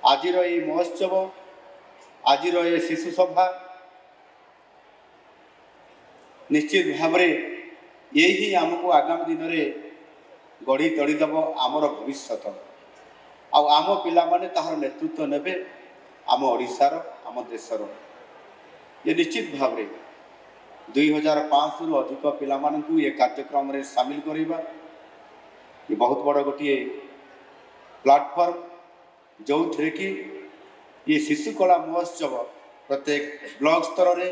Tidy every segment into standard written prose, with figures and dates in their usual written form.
आज ये महोत्सव आज ये शिशु सभा निश्चित भाव यही आमको आगामी दिन में गढ़ी तोड़ीदेव आमर भविष्य आम पिलाने तार नेतृत्व नेबे आम ओडिशार आम देशर ये निश्चित भाव 2500 अधिक पिलामानंकु ये कार्यक्रम रे शामिल करिबा ये बहुत बड़ गोटे प्लाटफॉर्म जो थे कि ये शिशु कला महोत्सव प्रत्येक ब्लॉक स्तर रे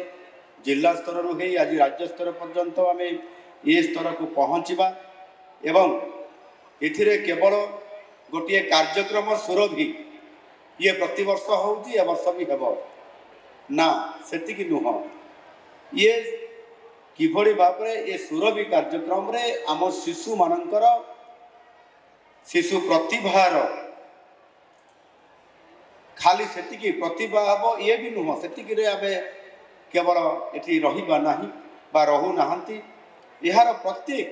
जिला स्तर रु आज राज्य स्तर पर्यंत आम ये स्तर को पहुँचवा एवं एथिरे केवल गोटे कार्यक्रम सुरभि ये प्रतिवर्ष होउची ए वर्ष भी हेब ना सेतिकी नुह ये किभଳି भाବରେ ये सुरभि कार्यक्रम रे आम शिशु मानकर शिशु प्रतिभार खाली सेतिकी प्रतिभा हम ये भी नुह सेतिकी आमे केवल एठी रहिबा नाही बा रहू नाहंती यार प्रत्येक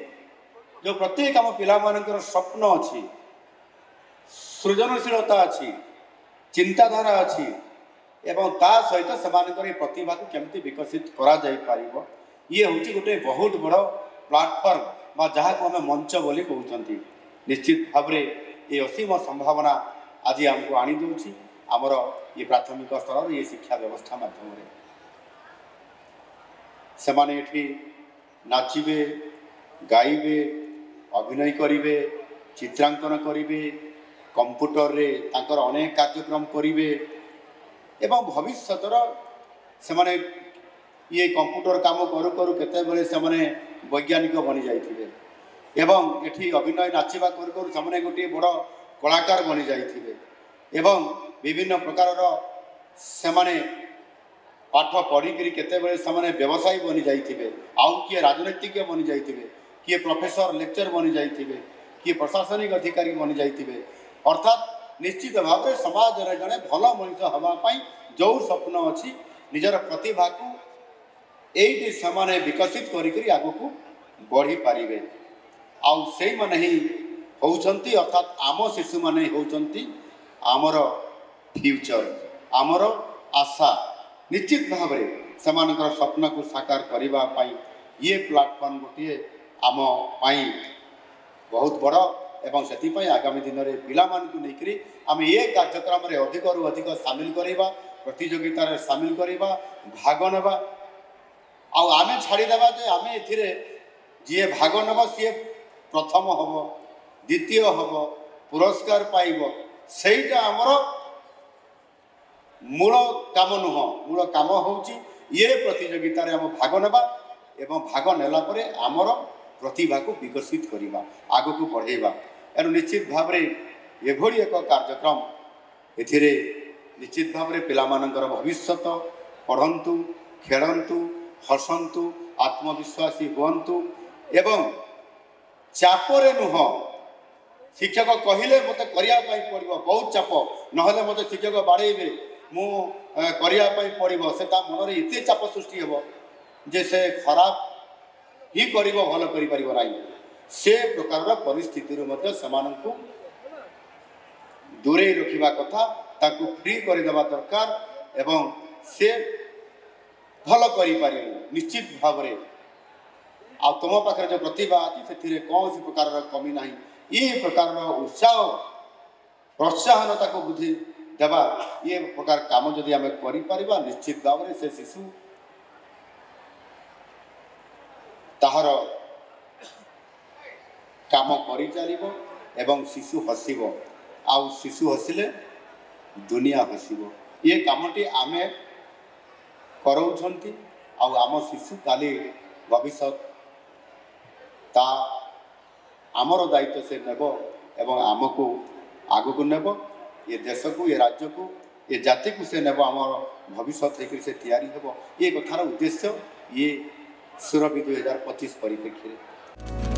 जो प्रत्येक आम पिला मानकर स्वप्न अच्छी सृजनशीलता अच्छी चिंताधारा अच्छी एवं ता सहित से प्रतिभा को केमती विकसित करा जाई पारिबो ये हूँ गोटे बहुत बड़ प्लाटफॉर्म जहाँ को आम मंच बोली कहते निश्चित भाव ये असीम संभावना आज आमको आनी दूची आमर ये प्राथमिक स्तर ये शिक्षा व्यवस्था माध्यम से माने एठी नाचिबे गाइबे अभिनय करिवे चित्रांकन करिवे कंप्यूटर रे तांकर अनेक कार्यक्रम करिवे एवं भविष्यतर से माने ये कंप्यूटर काम करू करू केते बेले से माने वैज्ञानिक बनी जाइथिबे एवं एठी अभिनय नाचिबा करू करू से माने गोटे बड़ कलाकार बनी जाइथिबे एवं विभिन्न प्रकार से माने पाठ पढ़ी केते बेले से माने व्यवसायी बनी जाइथिबे आउ किए राजनीतिज्ञ बनी जाइथिबे किए प्रोफेसर लेक्चर बनी जाइथिबे किए प्रशासनिक अधिकारी बनी जाइथिबे अर्थात निश्चित भाव में समाज रे जने भल मनुष्य हवापाई जो स्वप्न अच्छी निजर प्रतिभा को यही से विकसित करी आग को बढ़ी पारे आउ से माने ही होउछंती अर्थात आम शिशु माने होउछंती आमर फ्यूचर आमर आशा निश्चित भाव में सेमानकर स्वप्न को साकार करिबा पाई ये प्लाटफॉर्म गोटे आम पाई बहुत बड़ एवं से आगामी दिन में पिला को लेकर आम ये कार्यक्रम रे अधिक रु अधिक सामिल करवा प्रतियोगिता रे सामिल करवा भाग नेबा आमे छाड़ीदेवा जे आम ए जी भाग नेब सी प्रथम हम द्वितीय हम पुरस्कार पाइब सेटा आमर मूल काम नुह मूल काम होउची ये प्रतियोगिता रे आम भाग नेबा एवं भाग नेला परे आमर प्रतिभा को विकसित करवा आग को बढ़ेबा एनु निश्चित भाव एभली एक कार्यक्रम एथिरे निश्चित भाव पिलामानंकर भविष्य पढ़ंतु खेलंतु हसंतु आत्मविश्वासी हुंतु एवं चापरे नुह शिक्षक कहले मत करिया पड़ो बहुत चाप नहले मत शिक्षक बाड़े मु करिया पड़ो से मन में एत चाप सृष्टि हे जे से खराब ही कर भल कर से प्रकार परिस्थिति से दूरे रखा कथा ताकू फ्री करदेवा दरकार एवं से भल कर निश्चित भाव आ तुम पाखे जो प्रतिभा अच्छी से कौन प्रकार कमी ना ये प्रकार उत्साह प्रोत्साहन ताको बुद्धि देवा ये प्रकार काम जदि आम कर निश्चित भाव से शिशु ताहार काम करी चलिबो एवं शिशु हसिबो आउ शिशु हसिले दुनिया हसिबो ये कामटी आमे कराउछंती आउ आम शिशु काली भविष्य ता आमर दायित्व से नेब एवं आमको आगको नेब ये देश को ये राज्य को ये जाति को से नेब आमर भविष्य होकर से तैयारी हेब ये कथार उद्देश्य ये सुरभि 2025 परिप्रेक्षी।